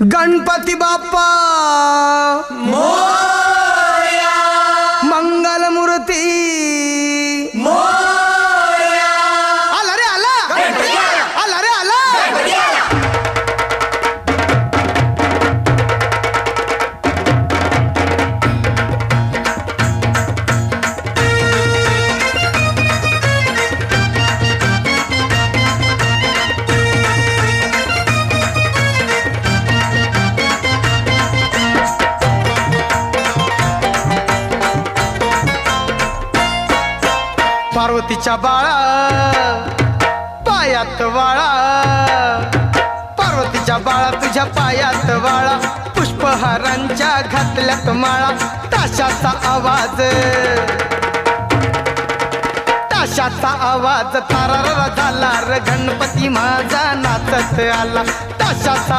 गणपती बाप्पा मोरया, मंगल मूर्ती मोरया. आला रे आला, आला रे आला. पार्वतीच्या बाळा पायात वाळा, पार्वतीच्या बाळा तुझ्या पायात वाळा, पुष्पहारांच्या घातल्यात माळा. ताशाचा आवाज, ताशाचा आवाज तारारा झाला र, गणपती माझा नाचत आला. ताशाचा